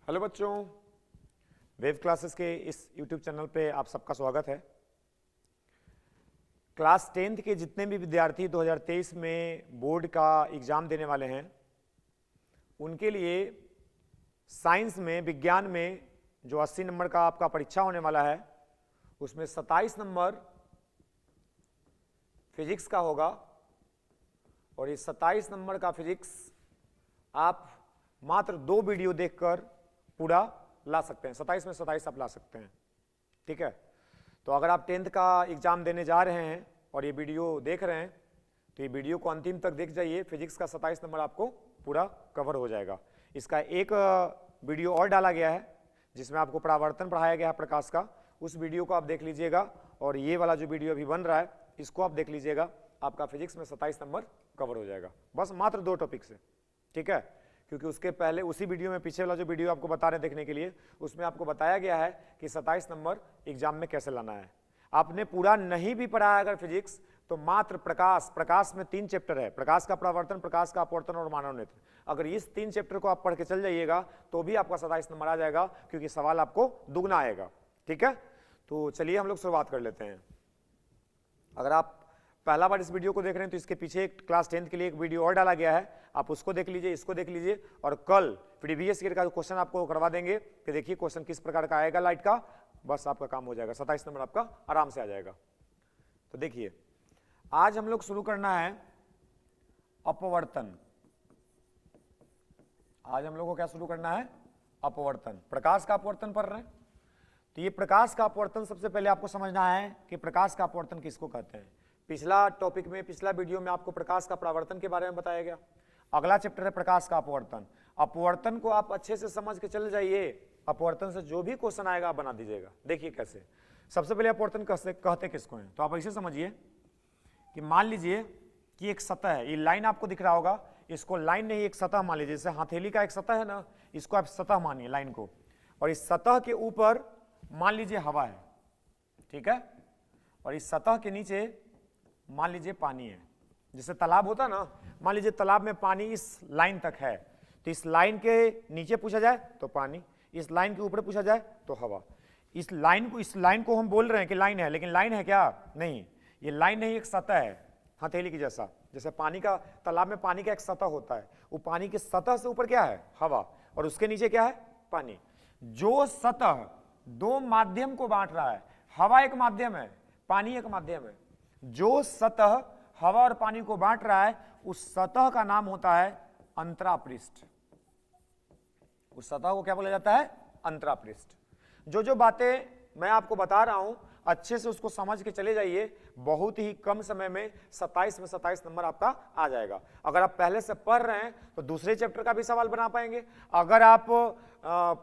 Hello बच्चों, wave classes के इस YouTube चैनल पे आप सबका स्वागत है। क्लास 10th के जितने भी विद्यार्थी 2023 में बोर्ड का एग्जाम देने वाले हैं उनके लिए साइंस में, विज्ञान में जो 80 नंबर का आपका परीक्षा होने वाला है उसमें 27 नंबर फिजिक्स का होगा और ये 27 नंबर का फिजिक्स आप मात्र 2 वीडियो देखकर पूरा ला सकते हैं। 27 में 27 आप ला सकते हैं, ठीक है। तो अगर आप 10th का एग्जाम देने जा रहे हैं और ये वीडियो देख रहे हैं तो ये वीडियो को अंतिम तक देख जाइए। फिजिक्स का 27 नंबर आपको पूरा कवर हो जाएगा। इसका एक वीडियो और डाला गया है जिसमें आपको परावर्तन पढ़ाया गया है प्रकाश का, उस वीडियो को आप देख लीजिएगा और ये वाला जो वीडियो अभी बन रहा है इसको आप देख लीजिएगा। आपका फिजिक्स में 27 नंबर कवर हो जाएगा, बस मात्र 2 टॉपिक से, ठीक है। क्योंकि उसके पहले उसी वीडियो में, पीछे वाला जो वीडियो आपको बता रहे हैं देखने के लिए, उसमें आपको बताया गया है कि 27 नंबर एग्जाम में कैसे लाना है। आपने पूरा नहीं भी पढ़ा है अगर फिजिक्स तो मात्र प्रकाश में 3 चैप्टर है, प्रकाश का परावर्तन, प्रकाश का अपवर्तन और मानव नेत्र। अगर इस 3 चैप्टर को आप पढ़ के चल जाइएगा तो भी आपका 27 नंबर आ जाएगा, क्योंकि सवाल आपको दुगना आएगा, ठीक है। तो चलिए हम लोग शुरुआत कर लेते हैं। अगर आप पहला बार इस वीडियो को देख रहे हैं तो इसके पीछे एक क्लास 10th के लिए एक वीडियो और डाला गया है, आप उसको देख लीजिए, इसको देख लीजिए और कल प्रीवियस ईयर का क्वेश्चन आपको करवा देंगे कि देखिए क्वेश्चन किस प्रकार का आएगा लाइट का, बस आपका काम हो जाएगा। 27 नंबर आपका आराम से आ जाएगा। तो देखिए आज हम लोग शुरू करना है अपवर्तन। आज हम लोग को क्या शुरू करना है? अपवर्तन। प्रकाश का अपवर्तन पढ़ रहे हैं तो ये प्रकाश का अपवर्तन सबसे पहले आपको समझना है कि प्रकाश का अपवर्तन किसको कहते हैं। पिछला टॉपिक में, पिछला वीडियो में आपको प्रकाश का परावर्तन के बारे में बताया गया। अगला चैप्टर है प्रकाश का अपवर्तन। अपवर्तन को आप अच्छे से समझ के चल जाइए, अपवर्तन से जो भी क्वेश्चन आएगा आप बना दीजिएगा। देखिए कैसे। सबसे पहले अपवर्तन कहते किसको हैं, तो आप ऐसे समझिए कि मान लीजिए कि एक सतह है, ये लाइन आपको दिख रहा होगा, इसको लाइन नहीं एक सतह मान लीजिए। जैसे हथेली का एक सतह है ना, इसको आप सतह मानिए लाइन को, और इस सतह के ऊपर मान लीजिए हवा है, ठीक है, और इस सतह के नीचे मान लीजिए पानी है। जैसे तालाब होता है ना, मान लीजिए तालाब में पानी इस लाइन तक है, तो इस लाइन के नीचे पूछा जाए तो पानी, इस लाइन के ऊपर पूछा जाए तो हवा। इस लाइन को हम बोल रहे हैं कि लाइन है, लेकिन लाइन है क्या? नहीं, ये लाइन नहीं, एक सतह है हथेली की जैसा। जैसे पानी का, तालाब में पानी का एक सतह होता है, वो पानी के सतह से ऊपर क्या है? हवा, और उसके नीचे क्या है? पानी। जो सतह 2 माध्यम को बांट रहा है, हवा एक माध्यम है, पानी एक माध्यम है, जो सतह हवा और पानी को बांट रहा है उस सतह का नाम होता है अंतरापृष्ठ। उस सतह को क्या बोला जाता है? अंतरापृष्ठ। जो बातें मैं आपको बता रहा हूं अच्छे से उसको समझ के चले जाइए, बहुत ही कम समय में 27 में 27 नंबर आपका आ जाएगा। अगर आप पहले से पढ़ रहे हैं तो दूसरे चैप्टर का भी सवाल बना पाएंगे। अगर आप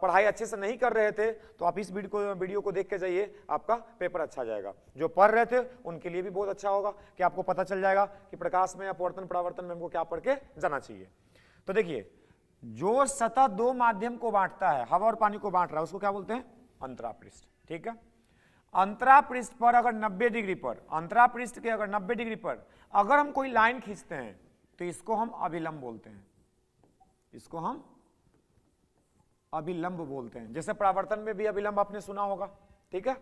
पढ़ाई अच्छे से नहीं कर रहे थे तो आप इस वीडियो को देख के जाइए, आपका पेपर अच्छा जाएगा। जो पढ़ रहे थे उनके लिए भी बहुत अच्छा होगा कि आपको पता चल जाएगा कि प्रकाश में, अपवर्तन, परावर्तन में हमको क्या पढ़ के जाना चाहिए। तो देखिए, जो सतह 2 माध्यम को बांटता है, हवा और पानी को बांट रहा है, उसको क्या बोलते हैं? अंतरापृष्ठ, ठीक है। अंतरापृष्ठ पर अगर 90 डिग्री पर, अंतरापृष्ठ के अगर 90 डिग्री पर अगर हम कोई लाइन खींचते हैं तो इसको हम अभिलंब बोलते हैं, इसको हम अभिलंब बोलते हैं। जैसे परावर्तन में भी अभिलंब आपने सुना होगा, ठीक है।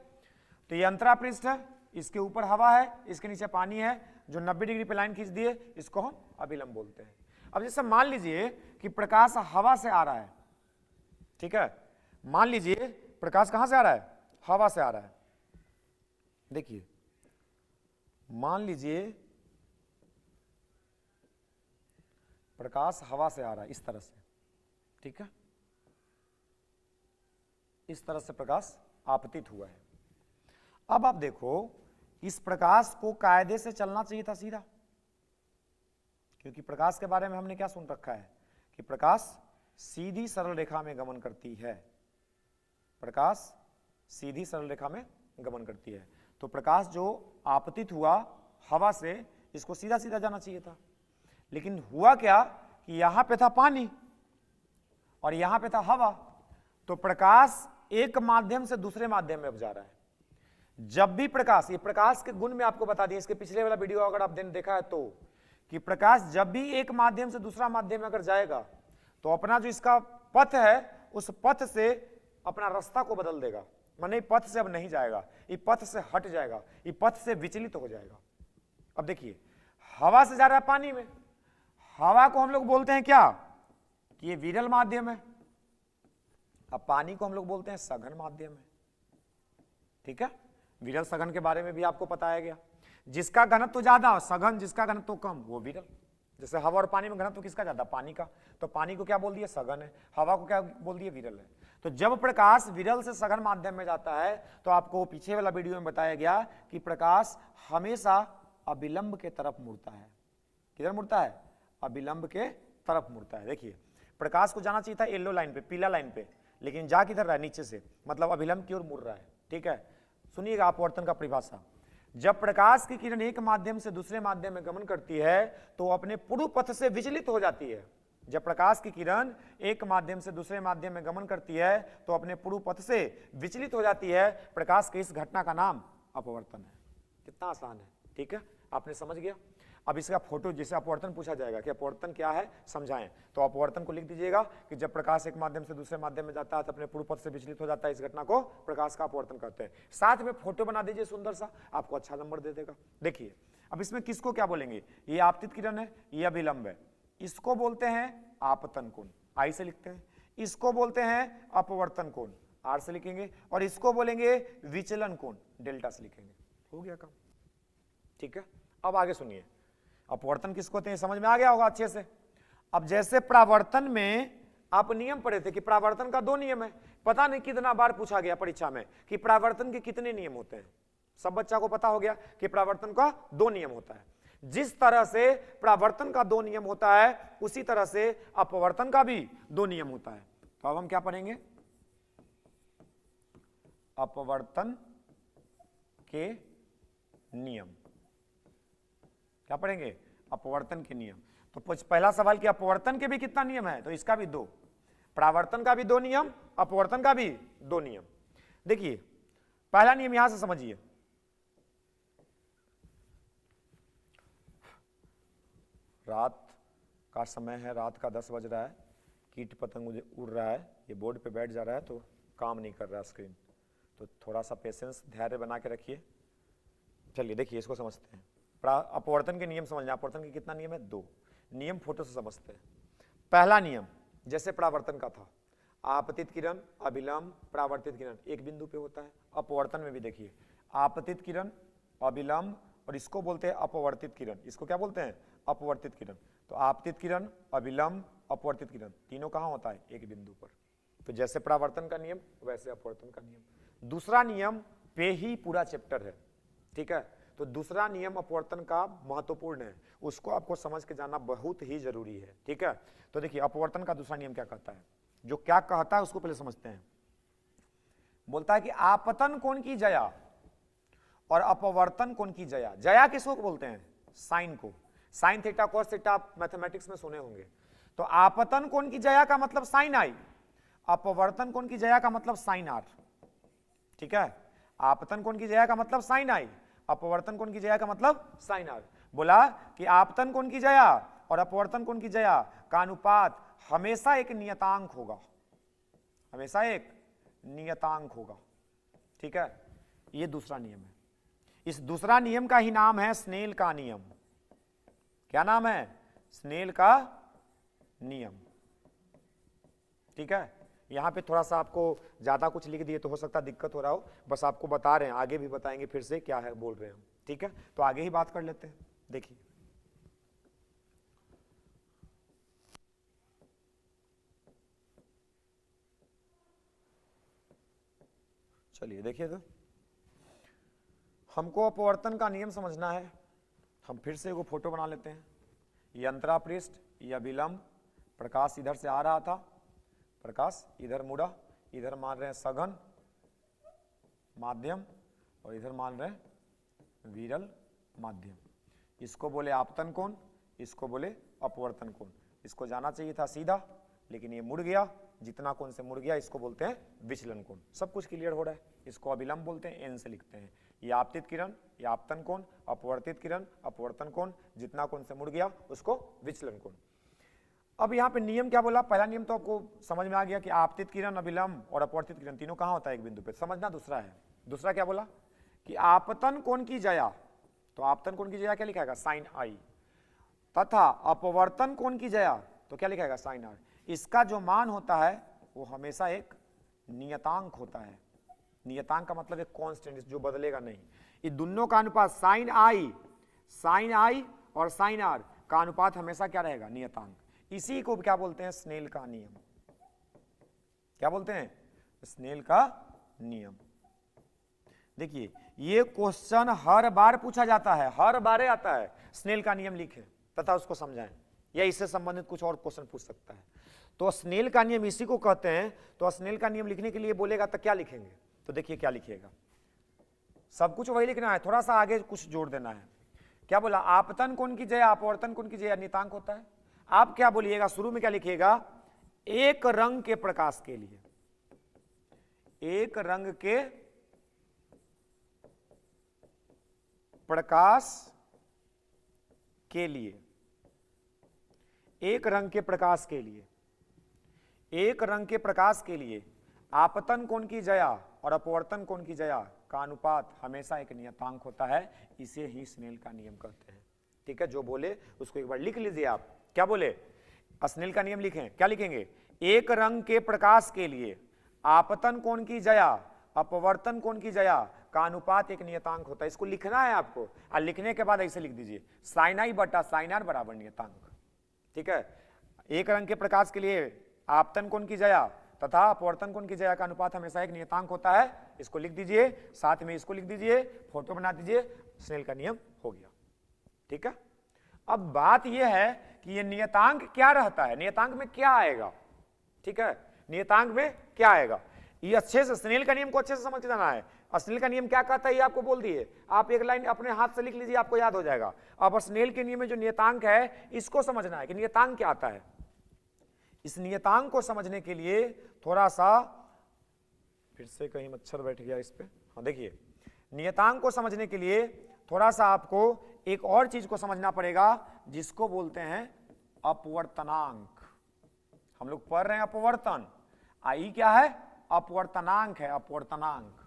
तो ये अंतरापृष्ठ है, इसके ऊपर हवा है, इसके नीचे पानी है, जो 90 डिग्री पे लाइन खींच दिए इसको हम अभिलंब बोलते हैं। अब जैसे मान लीजिए कि प्रकाश हवा से आ रहा है, ठीक है, मान लीजिए प्रकाश कहां से आ रहा है? हवा से आ रहा है। देखिए, मान लीजिए प्रकाश हवा से आ रहा है इस तरह से, ठीक है, इस तरह से प्रकाश आपतित हुआ है। अब आप देखो, इस प्रकाश को कायदे से चलना चाहिए था सीधा, क्योंकि प्रकाश के बारे में हमने क्या सुन रखा है कि प्रकाश सीधी सरल रेखा में गमन करती है। प्रकाश सीधी सरल रेखा में गमन करती है। तो प्रकाश जो आपतित हुआ हवा से, इसको सीधा सीधा जाना चाहिए था, लेकिन हुआ क्या कि यहां पे था पानी और यहां पे था हवा, तो प्रकाश एक माध्यम से दूसरे माध्यम में अब जा रहा है। जब भी प्रकाश, ये प्रकाश के गुण में आपको बता दिए, इसके पिछले वाला वीडियो अगर आप देखा है तो, कि प्रकाश जब भी एक माध्यम से दूसरा माध्यम में अगर जाएगा तो अपना जो इसका पथ है उस पथ से अपना रास्ता को बदल देगा, माने पथ से अब नहीं जाएगा, ये पथ से हट जाएगा, ये पथ से विचलित हो जाएगा। अब देखिए हवा से जा रहा है पानी में, हवा को हम लोग बोलते हैं क्या कि ये विरल माध्यम है, अब पानी को हम लोग बोलते हैं सघन माध्यम है। ठीक है, विरल सघन के बारे में भी आपको बताया गया। जिसका घनत्व ज्यादा सघन, जिसका घनत्व कम वो विरल। जैसे हवा और पानी में घनत्व किसका ज्यादा, पानी का, तो पानी को क्या बोल दिया सघन है, हवा को क्या बोल दिया विरल है। तो जब प्रकाश विरल से सघन माध्यम में जाता है तो आपको पीछे वाला वीडियो में बताया गया कि प्रकाश हमेशा अविलंब के तरफ मुड़ता है। किधर मुड़ता है, अविलंब के तरफ मुड़ता है। देखिए प्रकाश को जाना चाहिए था येलो लाइन पे, पीला लाइन पे, लेकिन जा किधर रहा है, नीचे से, मतलब अविलंब की ओर मुड़ रहा है। ठीक है, सुनिएगा अपवर्तन का परिभाषा। जब प्रकाश की किरण एक माध्यम से दूसरे माध्यम में गमन करती है तो अपने पूर्व पथ से विचलित हो जाती है। जब प्रकाश की किरण एक माध्यम से दूसरे माध्यम में गमन करती है तो अपने पूर्व पथ से विचलित हो जाती है। प्रकाश की इस घटना का नाम अपवर्तन है। कितना आसान है, ठीक है, आपने समझ गया। अब इसका फोटो, जैसे अपवर्तन पूछा जाएगा कि अपवर्तन क्या है समझाएं, तो अपवर्तन को लिख दीजिएगा कि जब प्रकाश एक माध्यम से दूसरे माध्यम में जाता है तो अपने पूर्व पथ से विचलित हो जाता है, इस घटना को प्रकाश का अपवर्तन कहते हैं। साथ में फोटो बना दीजिए सुंदर सा, आपको अच्छा नंबर दे देगा। देखिए अब इसमें किसको क्या बोलेंगे, ये आपतित किरण है, ये अभिलंब है, इसको बोलते हैं आपतन कोण, आई से लिखते हैं। इसको बोलते हैं अपवर्तन कोण, आर से लिखेंगे, और इसको बोलेंगे विचलन कोण, डेल्टा से लिखेंगे। हो गया काम, ठीक है। अब आगे सुनिए, अपवर्तन किसको होते हैं समझ में आ गया होगा अच्छे से। अब जैसे प्रावर्तन में आप नियम पढ़े थे कि प्रावर्तन का 2 नियम है, पता नहीं कितना बार पूछा गया परीक्षा में कि प्रावर्तन के कितने नियम होते हैं। सब बच्चा को पता हो गया कि प्रावर्तन का 2 नियम होता है। जिस तरह से प्रावर्तन का 2 नियम होता है उसी तरह से अपवर्तन का भी 2 नियम होता है। तो अब हम क्या पढ़ेंगे, अपवर्तन के नियम। क्या पढ़ेंगे, अपवर्तन के नियम। तो पहला सवाल कि अपवर्तन के भी कितना नियम है, तो इसका भी 2, प्रावर्तन का भी 2 नियम, अपवर्तन का भी 2 नियम। देखिए पहला नियम यहां से समझिए, रात का समय है, रात का 10 बज रहा है, कीट पतंग मुझे उड़ रहा है, ये बोर्ड पे बैठ जा रहा है तो काम नहीं कर रहा स्क्रीन, तो थोड़ा सा पेशेंस धैर्य बना के रखिए। चलिए देखिए इसको समझते हैं। अपवर्तन के नियम समझना, अपवर्तन के कितना नियम है, 2 नियम फोटो से समझते हैं। पहला नियम जैसे प्रावर्तन का था, आपतित किरण, अभिलंब, प्रावर्तित किरण एक बिंदु पे होता है। अपवर्तन में भी देखिए आपतित किरण, अभिलंब, और इसको बोलते हैं अपवर्तित किरण। इसको क्या बोलते हैं, अपवर्तित किरण। तो आपतित किरण, अभिलंब, अपवर्तित किरण तीनों कहां होता है, एक बिंदु पर। तो जैसे प्रावर्तन का नियम वैसे अपवर्तन का नियम। दूसरा नियम पे ही पूरा चैप्टर है, ठीक है। तो दूसरा नियम अपवर्तन का महत्वपूर्ण है, उसको आपको समझ के जाना बहुत ही जरूरी है, ठीक है। तो देखिए अपवर्तन का दूसरा नियम क्या कहता है, जो क्या कहता है उसको पहले समझते हैं। बोलता है कि आपतन कोण की जया और अपवर्तन कोण की जया। जया किसको बोलते हैं, साइन को। साइन थीटा कॉस थीटा आप मैथमेटिक्स में सुने होंगे। तो आपतन कोण की जया का मतलब साइन आई, अपवर्तन कोण की जया का मतलब साइन आर, ठीक है। आपतन कोण की जया का मतलब साइन आई, अपवर्तन कोण की जया का मतलब साइन आर। बोला कि आपतन कोण की जया और अपवर्तन कोण की जया का अनुपात हमेशा एक नियतांक होगा, हमेशा एक नियतांक होगा, ठीक है। ये दूसरा नियम है। इस दूसरा नियम का ही नाम है स्नेल का नियम। क्या नाम है, स्नेल का नियम, ठीक है। यहां पे थोड़ा सा आपको ज्यादा कुछ लिख दिए तो हो सकता है दिक्कत हो रहा हो, बस आपको बता रहे हैं, आगे भी बताएंगे फिर से क्या है बोल रहे हैं हम, ठीक है। तो आगे ही बात कर लेते हैं। देखिए चलिए देखिए, तो हमको अपवर्तन का नियम समझना है। हम फिर से एगो फोटो बना लेते हैं। ये अंतरापृष्ठ, ये अभिलंब, प्रकाश इधर से आ रहा था, प्रकाश इधर मुड़ा, इधर मान रहे हैं सघन माध्यम और इधर मान रहे हैं विरल माध्यम। इसको बोले आपतन कोण, इसको बोले अपवर्तन कोण। इसको जाना चाहिए था सीधा, लेकिन ये मुड़ गया, जितना कोण से मुड़ गया इसको बोलते हैं विचलन कोण। सब कुछ क्लियर हो रहा है। इसको अभिलंब बोलते हैं, एन से लिखते हैं। ये आपतित किरण, ये आपतन कोण, अपवर्तित किरण, अपवर्तन कोण, जितना कोण से मुड़ गया उसको विचलन कोण। अब यहाँ पे नियम क्या बोला, पहला नियम तो आपको समझ में आ गया कि आपतित किरण, अभिलंब और अपवर्तित किरण तीनों कहाँ होता है, एक बिंदु पे, समझना। दूसरा है, दूसरा क्या बोला कि आपतन कोण की जया, तो आपतन कोण की जया क्या लिखाएगा, साइन आई, तथा अपवर्तन कोण की जया तो क्या लिखाएगा, साइन आर। इसका जो मान होता है वो हमेशा एक नियतांक होता है। नियतांक का मतलब एक कांस्टेंट, जो बदलेगा नहीं। ये दोनों का अनुपात साइन आई और साइन आर का अनुपात हमेशा क्या रहेगा, नियतांक। इसी को क्या बोलते हैं, स्नेल का नियम। क्या बोलते हैं, स्नेल का नियम। देखिए ये क्वेश्चन हर बार पूछा जाता है, हर बार आता है, स्नेल का नियम लिखे तथा उसको समझाएं, या इससे संबंधित कुछ और क्वेश्चन पूछ सकता है। तो स्नेल का नियम इसी को कहते हैं। तो स्नेल का नियम लिखने के लिए बोलेगा तो क्या लिखेंगे, तो देखिए क्या लिखिएगा, सब कुछ वही लिखना है, थोड़ा सा आगे कुछ जोड़ देना है। क्या बोला, आपतन कोण की जया, अपवर्तन कोण की जया नियतांक होता है। आप क्या बोलिएगा, शुरू में क्या लिखिएगा, एक रंग के प्रकाश के लिए, एक रंग के प्रकाश के लिए, एक रंग के प्रकाश के लिए, एक रंग के प्रकाश के लिए आपतन कोण की जया और अपवर्तन कोण की जया का अनुपात हमेशा एक नियतांक होता है। इसे ही स्नेल का नियम कहते हैं। ठीक है, जो बोले उसको एक बार लिख लीजिए आप। क्या बोले, स्नेल का नियम लिखें, क्या लिखेंगे, एक रंग के प्रकाश के लिए आपतन कोण की जया, अपवर्तन कोण की जया का अनुपात एक नियतांक होता है। इसको लिखना है आपको, और लिखने के बाद ऐसे लिख दीजिए, साइन आई बटा साइन आर बराबर नियतांक। ठीक है, एक रंग के प्रकाश के लिए आपतन कोण की जया तथा अपवर्तन कोण की जया का अनुपात हमेशा एक नियतांक होता है। इसको लिख दीजिए, साथ में इसको लिख दीजिए, फोटो बना दीजिए, स्नेल का नियम हो गया। ठीक है, अब बात यह है कि ये नियतांक क्या रहता है, नियतांक में क्या आएगा। ठीक है, नियतांक में क्या आएगा, ये अच्छे से स्नेल का नियम को अच्छे से समझ के जाना है। स्नेल का नियम क्या कहता है ये आपको बोल दिए, आप एक लाइन अपने हाथ से लिख लीजिए, आपको याद हो जाएगा। अब स्नेल के नियम में जो नियतांक है इसको समझना है कि नियतांक क्या आता है। इस नियतांक को समझने के लिए थोड़ा सा, फिर से कहीं मच्छर बैठ गया इस पे, हाँ देखिए, नियतांक को समझने के लिए थोड़ा सा आपको एक और चीज को समझना पड़ेगा, जिसको बोलते हैं अपवर्तनांक। हम लोग पढ़ रहे हैं अपवर्तन, आई क्या है, अपवर्तनांक है, अपवर्तनांक।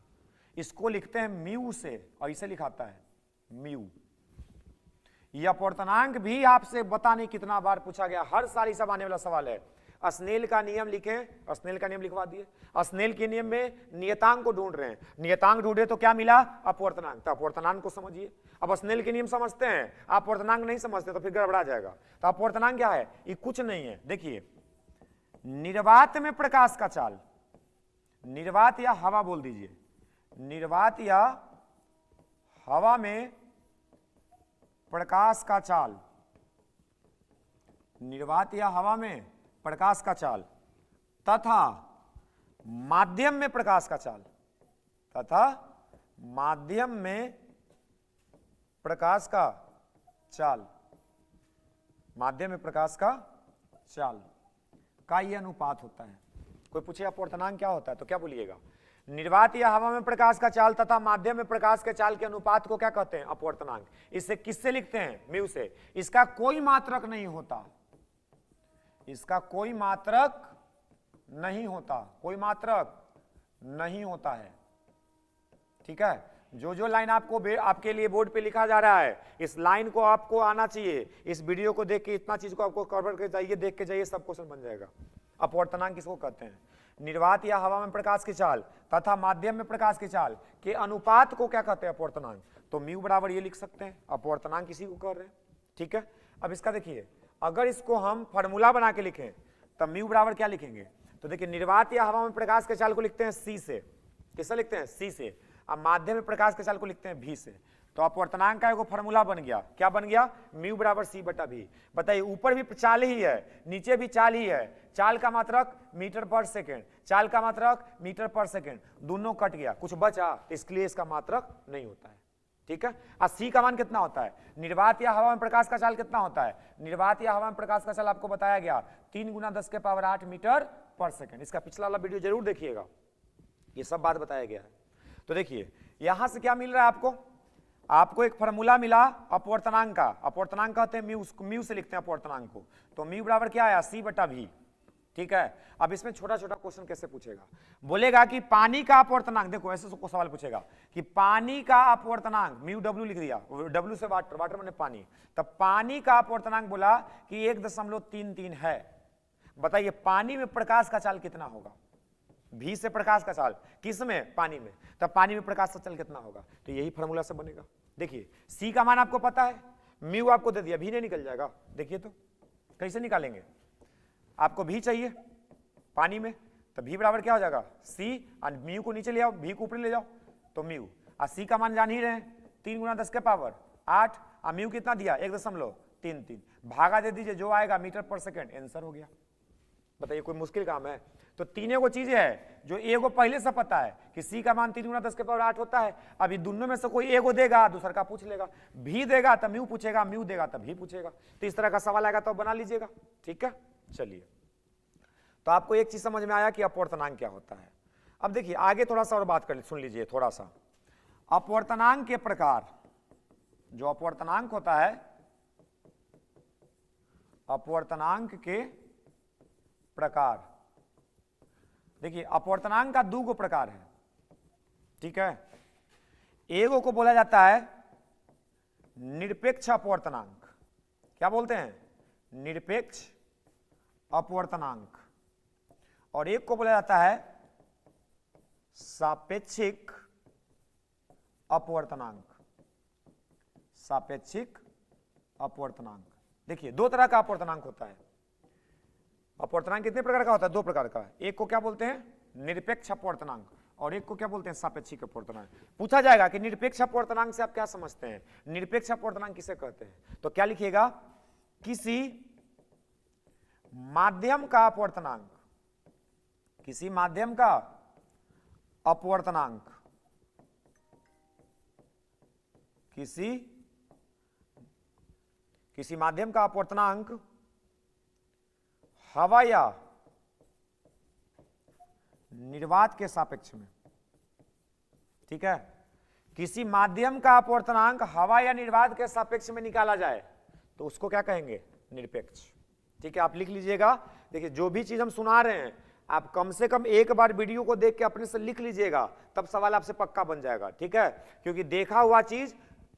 इसको लिखते हैं म्यू से, ऐसे लिखाता है म्यू। यह अपवर्तनांक भी आपसे बताने कितना बार पूछा गया, हर साल सब आने वाला सवाल है। स्नेल का नियम लिखें, स्नेल का नियम लिखवा दिए। स्नेल के नियम में नियतांक को ढूंढ रहे हैं, नियतांक ढूंढे तो क्या मिला, अपवर्तनांक। तो अपवर्तनांक को समझिए। अब स्नेल के नियम समझते हैं, अपवर्तनांक नहीं समझते तो फिर गड़बड़ा जाएगा। तो अपवर्तनांक क्या है, ये कुछ नहीं है। देखिए, निर्वात में प्रकाश का चाल, निर्वात या हवा बोल दीजिए, निर्वात या हवा में प्रकाश का चाल, निर्वात या हवा में प्रकाश का चाल तथा माध्यम में प्रकाश का चाल, तथा माध्यम में प्रकाश का चाल, माध्यम में प्रकाश का चाल का यह अनुपात होता है। कोई पूछे अपवर्तनांक क्या होता है तो क्या बोलिएगा, निर्वात या हवा में प्रकाश का चाल तथा माध्यम में प्रकाश के चाल के अनुपात को क्या कहते हैं, अपवर्तनांक। इसे किससे लिखते हैं, म्यू से। इसका कोई मात्रक नहीं होता, इसका कोई मात्रक नहीं होता, कोई मात्रक नहीं होता है। ठीक है, जो जो लाइन आपको आपके लिए बोर्ड पे लिखा जा रहा है, इस लाइन को आपको आना चाहिए। इस वीडियो को देख के इतना चीज को आपको कवर करके जाइए, देख के जाइए, सब क्वेश्चन बन जाएगा। अपवर्तनांक किसको कहते हैं, निर्वात या हवा में प्रकाश की चाल तथा माध्यम में प्रकाश की चाल के अनुपात को क्या कहते हैं, अपवर्तनांक। तो म्यू बराबर ये लिख सकते हैं, अपवर्तनांक इसी को कह रहे हैं। ठीक है, अब इसका देखिए, अगर इसको हम फॉर्मूला बना के लिखें तब म्यू बराबर क्या लिखेंगे, तो देखिए, निर्वात या हवा में प्रकाश के चाल को लिखते हैं सी से, किससे लिखते हैं, सी से। अब माध्यम में प्रकाश के चाल को लिखते हैं भी से। तो अपवर्तनांक का एगो फॉर्मूला बन गया, क्या बन गया, म्यू बराबर सी बटा भी। बताइए, ऊपर भी चाल ही है, नीचे भी चाल ही है। चाल का मात्रक मीटर पर सेकेंड, चाल का मात्रक मीटर पर सेकेंड, दोनों कट गया, कुछ बचा, इसलिए इसका मात्रक नहीं होता है। ठीक है, और सी का मान कितना होता है, निर्वात या हवा में प्रकाश का चाल कितना होता है, निर्वात या हवा में प्रकाश का चाल आपको बताया गया 3 × 10⁸ मीटर पर सेकेंड। इसका पिछला वाला वीडियो जरूर देखिएगा, ये सब बात बताया गया है। तो देखिए, यहां से क्या मिल रहा है आपको, आपको एक फॉर्मूला मिला अपवर्तनांक का, अपवर्तनांक कहते हैं म्यू, म्यू से लिखते हैं अपवर्तनांक को, तो म्यू बराबर क्या आया सी बटा वी। ठीक है, अब इसमें छोटा छोटा क्वेश्चन कैसे पूछेगा, बोलेगा कि पानी का अपवर्तनांक, देखो ऐसे को सवाल पूछेगा कि पानी का अपवर्तनांक, म्यू डब्ल्यू लिख दिया, डब्ल्यू से वाटर, वाटर मैंने पानी, तब पानी का अपवर्तनांक बोला कि 1.33 है। बताइए पानी में प्रकाश का चाल कितना होगा, भी से प्रकाश का चाल किस में, पानी में, तब पानी में प्रकाश का चाल कितना होगा, तो यही फॉर्मूला से बनेगा। देखिए सी का मान आपको पता है, म्यू आपको दे दिया, भी नहीं निकल जाएगा। देखिए तो कैसे निकालेंगे, आपको भी चाहिए पानी में, तो भी बराबर क्या हो जाएगा सी, और म्यू को नीचे ले आओ, भी को ऊपर ले जाओ, तो म्यू, और सी का मान जान ही रहे हैं 3 × 10 के पावर 8, और म्यू कितना दिया 1.33, भागा दे दीजिए, जो आएगा मीटर पर सेकेंड, आंसर हो गया। बताइए कोई मुश्किल काम है, तो तीनों को चीजें है जो एगो पहले से पता है कि सी का मान 3 × 10 के पावर 8 होता है। अभी दोनों में से कोई एगो देगा, दूसरा का पूछ लेगा, भी देगा तब म्यू पूछेगा, म्यू देगा तब भी पूछेगा, तो इस तरह का सवाल आएगा तो बना लीजिएगा। ठीक है, चलिए, तो आपको एक चीज समझ में आया कि अपवर्तनांक क्या होता है। अब देखिए आगे थोड़ा सा और बात कर, सुन लीजिए थोड़ा सा, अपवर्तनांक के प्रकार, जो अपवर्तनांक होता है, अपवर्तनांक के प्रकार, देखिए अपवर्तनांक का 2 प्रकार है। ठीक है, एगो को बोला जाता है निरपेक्ष अपवर्तनांक, क्या बोलते हैं, निरपेक्ष अपवर्तनांक, और एक को बोला जाता है सापेक्षिक अपवर्तनांक, सापेक्षिक अपवर्तनांक। देखिए 2 तरह का अपवर्तनांक होता है। अपवर्तनांक कितने प्रकार का होता है, 2 प्रकार का। एक को क्या बोलते हैं निरपेक्ष अपवर्तनांक, और एक को क्या बोलते हैं सापेक्षिक अपवर्तनांक। पूछा जाएगा कि निरपेक्ष अपवर्तनांक से आप क्या समझते हैं, निरपेक्ष अपवर्तनांक किसे कहते हैं, तो क्या लिखिएगा, किसी माध्यम का अपवर्तनांक, किसी माध्यम का अपवर्तनांक, किसी माध्यम का अपवर्तनांक हवा या निर्वात के सापेक्ष में। ठीक है, किसी माध्यम का अपवर्तनांक हवा या निर्वात के सापेक्ष में निकाला जाए तो उसको क्या कहेंगे, निरपेक्ष। ठीक है, आप लिख लीजिएगा। देखिए जो भी चीज हम सुना रहे हैं आप कम से कम एक बार वीडियो को देख के अपने से लिख लीजिएगा, तब सवाल आपसे पक्का बन जाएगा। ठीक है, क्योंकि देखा हुआ चीज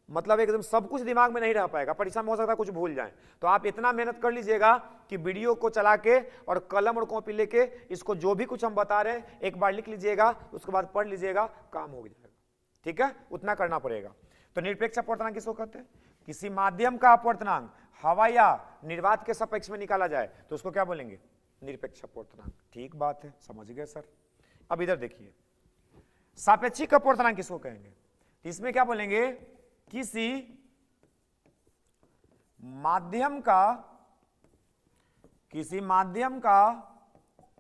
मतलब एकदम सब कुछ दिमाग में नहीं रह पाएगा, परीक्षा में हो सकता है कुछ भूल जाए, तो आप इतना मेहनत कर लीजिएगा कि वीडियो को चला के और कलम और कॉपी लेके इसको जो भी कुछ हम बता रहे हैं एक बार लिख लीजिएगा, उसके बाद पढ़ लीजिएगा, काम हो जाएगा। ठीक है, उतना करना पड़ेगा। तो निरपेक्ष अपवर्तनांक किसको कहते हैं, किसी माध्यम का अपवर्तनांक हवा या निर्वात के सापेक्ष में निकाला जाए तो उसको क्या बोलेंगे, निरपेक्ष अपवर्तनांक। ठीक बात है, समझ गए सर। अब इधर देखिए सापेक्षिक अपवर्तनांक किसको कहेंगे, इसमें क्या बोलेंगे, किसी माध्यम का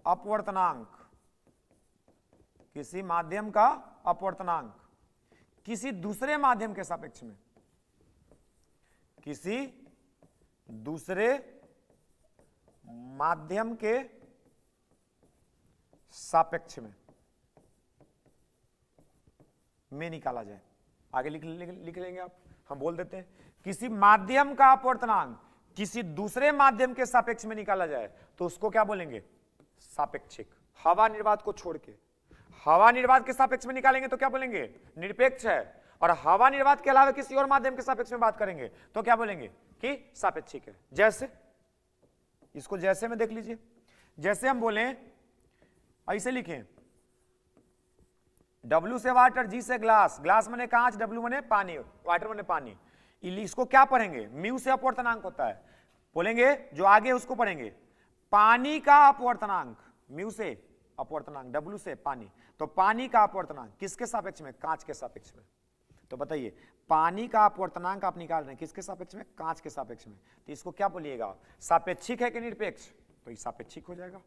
अपवर्तनांक, किसी माध्यम का अपवर्तनांक किसी दूसरे माध्यम के सापेक्ष में, किसी दूसरे माध्यम के सापेक्ष में निकाला जाए। आगे लिख लेंगे आप, हम बोल देते हैं किसी माध्यम का अपवर्तनांक किसी दूसरे माध्यम के सापेक्ष में निकाला जाए तो उसको क्या बोलेंगे, सापेक्षिक। हवा निर्वात को छोड़ के हवा निर्वात के सापेक्ष में निकालेंगे तो क्या बोलेंगे, निरपेक्ष है, और हवा निर्वात के अलावा किसी और माध्यम के सापेक्ष में बात करेंगे तो क्या बोलेंगे कि सापेक्षिक है। जैसे इसको जैसे में देख लीजिए, जैसे हम बोले ऐसे लिखें, W से वाटर, G से ग्लास, ग्लास माने कांच, W माने पानी, वाटर माने पानी। इसको क्या पढ़ेंगे, म्यू से अपवर्तनांक होता है, बोलेंगे जो आगे उसको पढ़ेंगे। पानी का अपवर्तनांक, म्यू से अपवर्तनांक, W से पानी, तो पानी का अपवर्तनांक किसके सापेक्ष में, कांच के सापेक्ष में। तो बताइए पानी का अपवर्तनांक आप निकाल रहे हैं किसके सापेक्ष में, कांच के सापेक्ष में, तो इसको क्या बोलिएगा, सापेक्षिक है कि निरपेक्ष, तो ये सापेक्षिक हो जाएगा,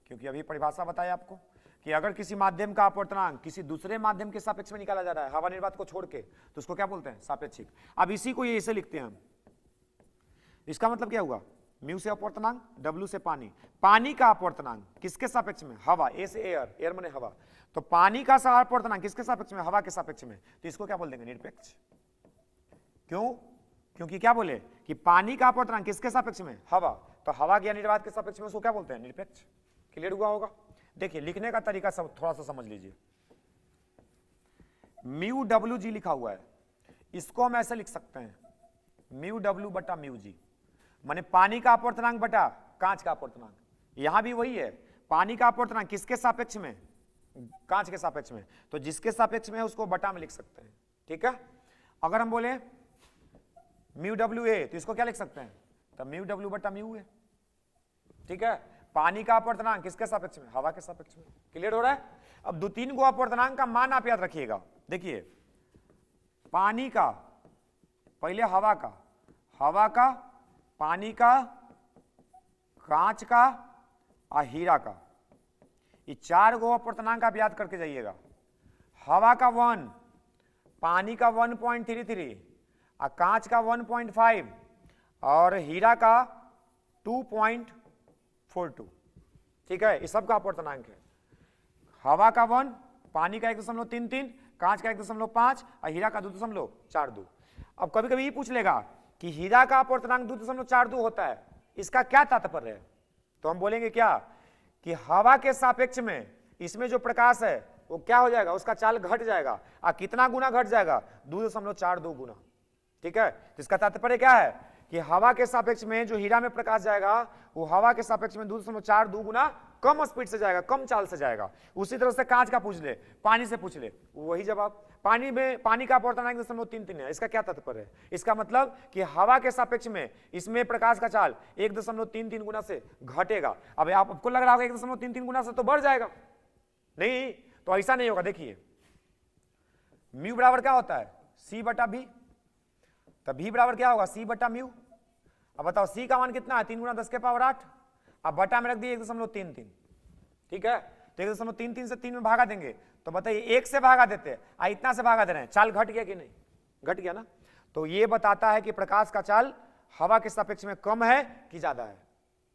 क्योंकि अभी परिभाषा बताया आपको कि अगर किसी माध्यम का अपवर्तनांक किसी दूसरे माध्यम के सापेक्ष में निकाला जा रहा है हवा निर्वात को छोड़ के, तो उसको क्या बोलते हैं, सापेक्षिक। अब इसी को ये ऐसे लिखते हैं हम, इसका मतलब क्या हुआ, म्यू से अपवर्तनांक, डब्ल्यू से पानी। पानी का अपवर्तनांक किसके सापेक्ष में? हवा। ए से एयर, एयर माने हवा, तो पानी का अपवर्तनांक किसके सापेक्ष में? हवा के सापेक्ष में। तो इसको क्या बोल देंगे? निरपेक्ष। क्यों? क्योंकि क्या बोले कि पानी का अपवर्तनांक किसके सापेक्ष में? हवा। तो हवा या निर्वात के सापेक्ष में उसको क्या बोलते हैं? निरपेक्ष। क्लियर हुआ होगा? देखिए लिखने का तरीका सब थोड़ा सा समझ लीजिए। म्यू डब्ल्यू जी लिखा हुआ है, इसको हम ऐसे लिख सकते हैं म्यू डब्ल्यू बटा म्यू जी, माने पानी का अपवर्तनांक बटा कांच का अपवर्तनांक। यहां भी वही है, पानी का अपवर्तनांक किसके सापेक्ष में? कांच के सापेक्ष में। तो जिसके सापेक्ष में है उसको बटा में लिख सकते हैं। ठीक है, अगर हम बोले म्यू डब्ल्यू ए तो इसको क्या लिख सकते हैं? तो म्यू डब्ल्यू बटा म्यू ए। ठीक है, पानी का अपवर्तनांक किसके सापेक्ष में? हवा के सापेक्ष में। क्लियर हो रहा है? अब दो तीन गो अपवर्तनांक का मान आप याद रखिएगा। देखिए पानी का, पहले हवा का, पानी का, कांच का और हीरा का, ये चार गो अपवर्तनांक आप याद करके जाइएगा। हवा का 1, पानी का 1.33 और कांच का 1.5 और हीरा का 2.42। ठीक है, ये सब का अपवर्तनांक है। हवा का 1, पानी का 1.33, कांच का 1.5 और हीरा का 2.42। अब कभी कभी ये पूछ लेगा कि हीरा का अपवर्तनांक 2.42 होता है, इसका क्या तात्पर्य है? तो हम बोलेंगे क्या कि हवा के सापेक्ष में इसमें जो प्रकाश है वो क्या हो जाएगा? उसका चाल घट जाएगा। और कितना गुना घट जाएगा? 2.42 गुना। ठीक है, तो इसका तात्पर्य क्या है कि हवा के सापेक्ष में जो हीरा में प्रकाश जाएगा वो हवा के सापेक्ष में 2.42 गुना कम स्पीड से जाएगा, कम चाल से जाएगा। उसी तरह से कांच का पूछ ले, पानी से पूछ ले, वही जवाब। पानी का अपवर्तनांक 1.33 है, इसका क्या तात्पर्य है? इसका मतलब कि हवा के सापेक्ष में इसमें प्रकाश का चाल 1.33 गुना से घटेगा। अब आपको लग रहा होगा 1.33 गुना से तो बढ़ जाएगा, नहीं, तो ऐसा नहीं होगा। देखिए म्यू बराबर क्या होता है? सी बटा बी। तो भी बराबर क्या होगा? सी बटा म्यू। अब बताओ सी का मान कितना है? 3 गुना 10 के पावर 8। अब बटा में रख दिए 1.33। ठीक है, तो 1.33 से 3 में भागा देंगे तो बताइए 1 से भागा देते हैं, इतना से भागा दे रहे हैं, चाल घट गया कि नहीं? घट गया ना। तो ये बताता है कि प्रकाश का चाल हवा के सापेक्ष में कम है कि ज्यादा है।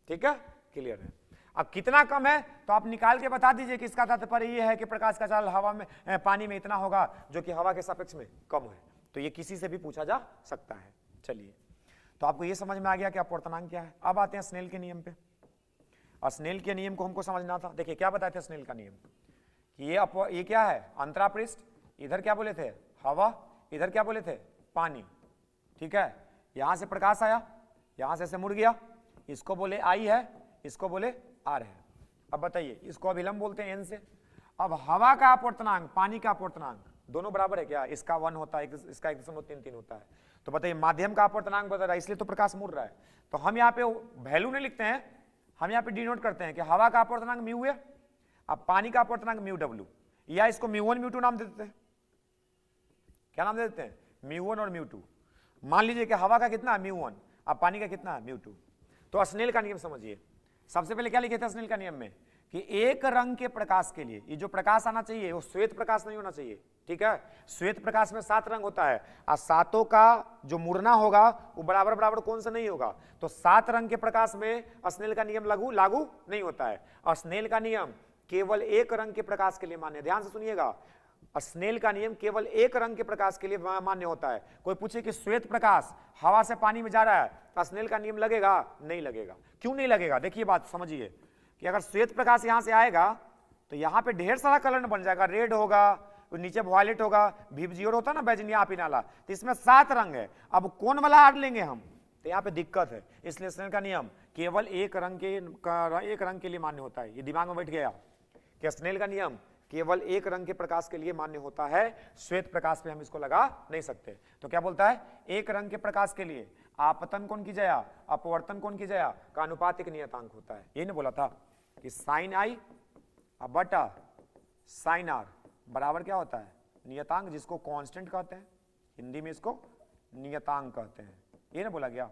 ठीक है, क्लियर है? अब कितना कम है तो आप निकाल के बता दीजिए कि इसका तात्पर्य ये है कि प्रकाश का चाल हवा में, पानी में इतना होगा जो कि हवा के सापेक्ष में कम है। तो ये किसी से भी पूछा जा सकता है। चलिए, तो आपको ये समझ में आ गया कि अपवर्तनांक क्या है। अब आते हैं स्नेल के नियम पे। और स्नेल के नियम को हमको समझना था। देखिए क्या बताए थे स्नेल का नियम कि ये क्या है? अंतरापृष्ठ, इधर क्या बोले थे? हवा, इधर क्या बोले थे? पानी। ठीक है, यहां से प्रकाश आया, यहां से मुड़ गया, इसको बोले आई है, इसको बोले आर है। अब बताइए, इसको अभिलंब बोलते हैं एन से। अब हवा का अपवर्तनांक, पानी का अपवर्तनांक दोनों बराबर है क्या? इसका 1 होता है, इसका 1.33 होता है। तो बताइए माध्यम का अपवर्तनांक बता रहा है, इसलिए तो प्रकाश मुड़ रहा है। तो हम यहाँ पे वैल्यू नहीं लिखते हैं, हम यहाँ पे डिनोट करते हैं कि हवा का अपवर्तनांक म्यू है, अब पानी का अपवर्तनांक म्यू डब्ल्यू, या इसको म्यू1 म्यू2 नाम दे देते हैं। क्या नाम दे देते हैं? म्यू1 और म्यू2। मान लीजिए कि हवा का कितना है? म्यू1, अब पानी का कितना है? म्यू2। तो स्नेल का नियम समझिए। सबसे पहले क्या लिखे थे स्नेल का नियम में कि एक रंग के प्रकाश के लिए ये जो प्रकाश आना चाहिए वो श्वेत प्रकाश नहीं होना चाहिए। ठीक है, श्वेत प्रकाश में 7 रंग होता है और सातों का जो मुड़ना होगा वो बराबर बराबर कौन सा नहीं होगा। तो 7 रंग के प्रकाश में स्नेल का नियम लागू नहीं होता है। और स्नेल का नियम केवल एक रंग के प्रकाश के लिए मान्य है। ध्यान से सुनिएगा, स्नेल का नियम केवल एक रंग के प्रकाश के लिए मान्य होता है। कोई पूछे कि श्वेत प्रकाश हवा से पानी में जा रहा है, स्नेल का नियम लगेगा? नहीं लगेगा। क्यों नहीं लगेगा? देखिए बात समझिए कि अगर श्वेत प्रकाश यहां से आएगा तो यहां पे ढेर सारा कलर बन जाएगा, रेड होगा, नीचे वॉयलेट होगा, विबजियोर होता ना, बैजनिया पिनाला, तो इसमें 7 रंग है। अब कौन वाला आर्ट लेंगे हम? तो यहाँ पे दिक्कत है। इसलिए स्नेल का नियम केवल एक रंग के लिए मान्य होता है। ये दिमाग में बैठ गया कि स्नेल का नियम केवल एक रंग के प्रकाश के लिए मान्य होता है, श्वेत प्रकाश पे हम इसको लगा नहीं सकते। तो क्या बोलता है? एक रंग के प्रकाश के लिए आपतन कोण की जया, अपवर्तन कोण की जया का अनुपातिक नियतांक होता है। यही नहीं बोला था कि साइन आई बटा साइन आर बराबर क्या होता है? नियतांक, जिसको कांस्टेंट कहते हैं, हिंदी में इसको नियतांक कहते हैं। ये ना बोला गया?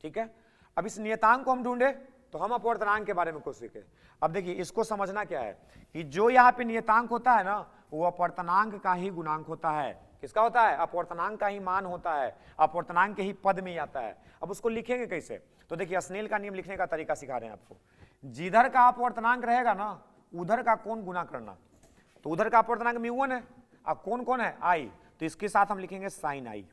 ठीक है, अब इस नियतांक को हम ढूंढे तो हम अपवर्तनांक के बारे में कुछ सीखे। अब देखिए इसको समझना क्या है कि जो यहाँ पे नियतांक होता है ना वो अपवर्तनांक का ही गुणांक होता है। किसका होता है? अपवर्तनांक का ही मान होता है, अपवर्तनांक के ही पद में आता है। अब उसको लिखेंगे कैसे? तो देखिए स्नेल का नियम लिखने का तरीका सिखा रहे हैं आपको। जिधर का अपवर्तनांक रहेगा ना उधर का कोण गुना करना। तो उधर का अपवर्तनांक μ1 है, अब कोण कौन है I, तो इसके साथ हम लिखेंगे sin I।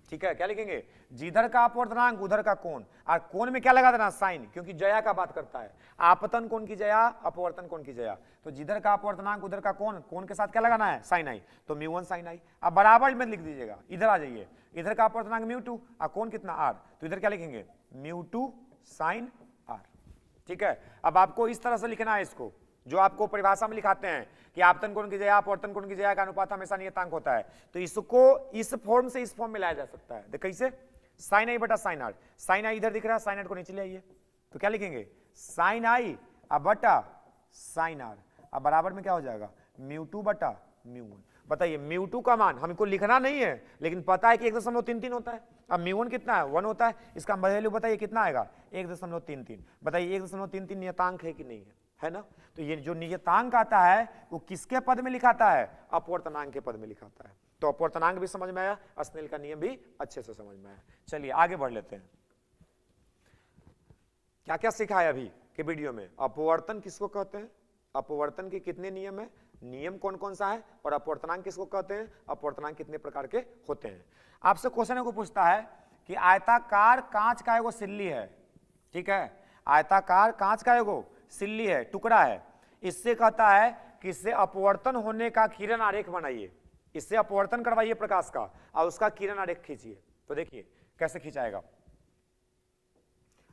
ठीक है, क्या लिखेंगे, जिधर का अपवर्तनांक उधर का कोण, और कोण में क्या लगा देना साइन, क्योंकि जया का बात करता है, आपतन कोण की जया अपवर्तन कोण की जया, तो जिधर का अपवर्तनांक उधर का कोण, कोण के साथ क्या लगाना है साइन आई, तो μ1 साइन आई। अब बराबर में लिख दीजिएगा, इधर आ जाइए, इधर का अपवर्तनांक μ2 और कोण कितना r, तो इधर क्या लिखेंगे μ2 साइन r। ठीक है, अब आपको इस तरह से लिखना है इसको, जो आपको परिभाषा में लिखाते हैं कि आपतन कोण की जया अपवर्तन कोण की जया का अनुपात हमेशा नियतांक होता है, तो इसको इस फॉर्म से इस फॉर्म में लाया जा सकता है। देख कैसे, साइन आई बटा साइन आर, साइन आई इधर दिख रहा है, साइन आर को नीचे ले आइए, तो क्या लिखेंगे साइन आई अब बटा साइन आर, अब बराबर में क्या हो जाएगा μ2 बटा μ1। बताइए μ2 का मान हमको लिखना नहीं है, लेकिन पता है कि 1.33 होता है, अब μ1 कितना है 1 होता है, इसका वैल्यू बताइए कितना आएगा 1.33। बताइए 1.33 नियतांक है कि नहीं है ना। तो ये जो नियतांक आता है वो किसके पद में लिखाता है, अपवर्तनांक के पद में लिखाता है। तो अपवर्तनांक भी समझ में आया, स्नेल का नियम भी अच्छे से समझ में आया। चलिए आगे बढ़ लेते हैं, क्या क्या सीखा है अभी के वीडियो में। अपवर्तन किसको कहते हैं, अपवर्तन के कितने नियम है, नियम कौन कौन सा है, और अपवर्तनांक किसको कहते हैं, अपवर्तनांक कितने प्रकार के होते हैं। आपसे क्वेश्चन को पूछता है कि आयताकार कांच का एगो सिल्ली है, ठीक है, आयताकार कांच का एगो सिल्ली है, टुकड़ा है, इससे कहता है कि इससे अपवर्तन होने का किरण आरेख बनाइए, इससे अपवर्तन करवाइए प्रकाश का और उसका किरण आरेख खींचिए। तो देखिए कैसे खींचाएगा,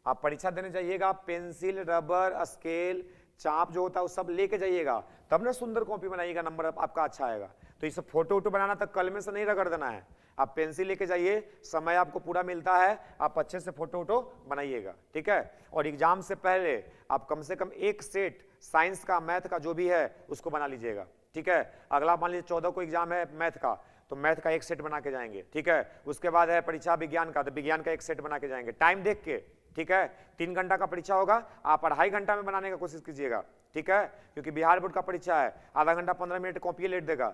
आप परीक्षा देने जाइएगा, पेंसिल रबर स्केल चाप जो होता है वो सब लेके जाइएगा, तब ना सुंदर कॉपी बनाइएगा, नंबर आपका अच्छा आएगा। तो इसे फोटो वोटो बनाना तक कलमे से नहीं रगड़ देना है, आप पेंसिल लेके जाइए, समय आपको पूरा मिलता है, आप अच्छे से फोटो वोटो बनाइएगा, ठीक है। और एग्जाम से पहले आप कम से कम एक सेट साइंस का मैथ का जो भी है उसको बना लीजिएगा, ठीक है। अगला मान लीजिए 14 को एग्जाम है मैथ का, तो मैथ का एक सेट बना के जाएंगे, ठीक है। उसके बाद है परीक्षा विज्ञान का, तो विज्ञान का एक सेट बना के जाएंगे, टाइम देख के, ठीक है। 3 घंटा का परीक्षा होगा, आप 2.5 घंटा में बनाने का कोशिश कीजिएगा, ठीक है, क्योंकि बिहार बोर्ड का परीक्षा है, आधा घंटा 15 मिनट कॉपी लेट देगा,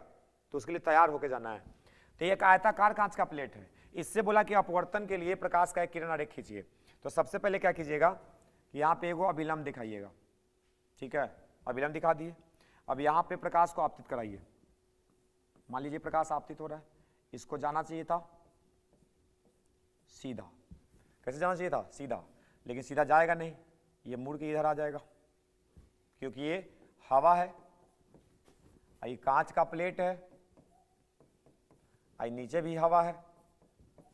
तो उसके लिए तैयार होकर जाना है। तो एक आयताकार कांच का प्लेट है, इससे बोला कि अपवर्तन के लिए प्रकाश का एक किरण आरेख खींचिए। तो सबसे पहले क्या कीजिएगा कि यहाँ पे एगो अभिलंब दिखाइएगा, ठीक है, अभिलंब दिखा दिए। अब यहाँ पे प्रकाश को आपतित कराइए, मान लीजिए प्रकाश आपतित हो रहा है, इसको जाना चाहिए था सीधा, कैसे जाना चाहिए था सीधा, लेकिन सीधा जाएगा नहीं, ये मुड़ के इधर आ जाएगा, क्योंकि ये हवा है, ये कांच का प्लेट है, आई नीचे भी हवा है,